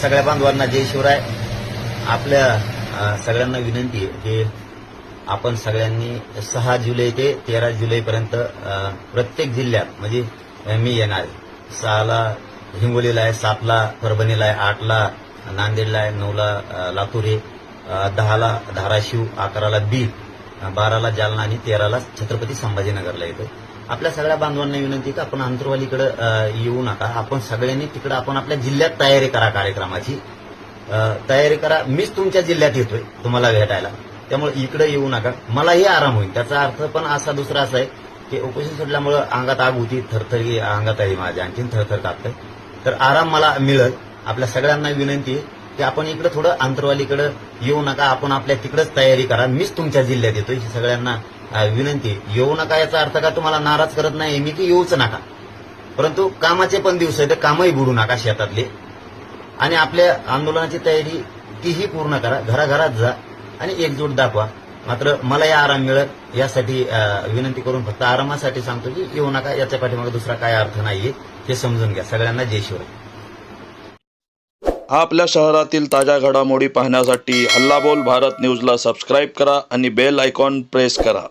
सगळ्या बांधवांना जय शिवराय. आपल्या सगळ्यांना विनंती आहे की आपण सगळ्यांनी 6 जुलै ते 13 जुलैपर्यंत प्रत्येक जिल्ह्यात म्हणजे मी येणार आहे. 6ला हिंगोलीला आहे, 7ला परभणीला आहे, 8ला नांदेडला आहे, 9ला लातूर आहे, 10ला धाराशिव, 11ला बीड, 12ला जालना आणि 13ला छत्रपती संभाजीनगरला येतो. आपल्या सगळ्या बांधवांना विनंती की आपण अंतरवालीकडे येऊ नका. आपण सगळ्यांनी तिकडे आपण आपल्या जिल्ह्यात तयारी करा, कार्यक्रमाची तयारी करा. मीच तुमच्या जिल्ह्यात येतोय तुम्हाला भेटायला, त्यामुळे इकडे येऊ नका. मलाही आराम होईल. त्याचा अर्थ पण असा दुसरा असा आहे की उपोषण सोडल्यामुळे अंगात आग होती, थरथरी अंगात आहे माझ्या, आणखीन थरथर कापतंय, तर आराम मला मिळेल. आपल्या सगळ्यांना विनंती आहे की आपण इकडे थोडं अंतरवालीकडे येऊ नका. आपण आपल्या तिकडेच तयारी करा. मीच तुमच्या जिल्ह्यात येतोय. सगळ्यांना विनंती आहे. येऊ नका याचा अर्थ का तुम्हाला नाराज करत नाही मी की येऊच नका, परंतु कामाचे पण दिवस आहे, तर कामही बुडू नका शेतातले. आणि आपल्या आंदोलनाची तयारी तीही पूर्ण करा. घराघरात जा आणि एकजूट दाखवा. मात्र मलाही आराम मिळत यासाठी विनंती करून फक्त आरामासाठी सांगतो की येऊ नका. याच्या पाठीमागे दुसरा काय अर्थ नाहीये, हे समजून घ्या. सगळ्यांना जय शिवराय. आपल्या शहरातील ताज्या घडामोडी पाहण्यासाठी हल्लाबोल भारत न्यूजला सबस्क्राईब करा आणि बेल आयकॉन प्रेस करा.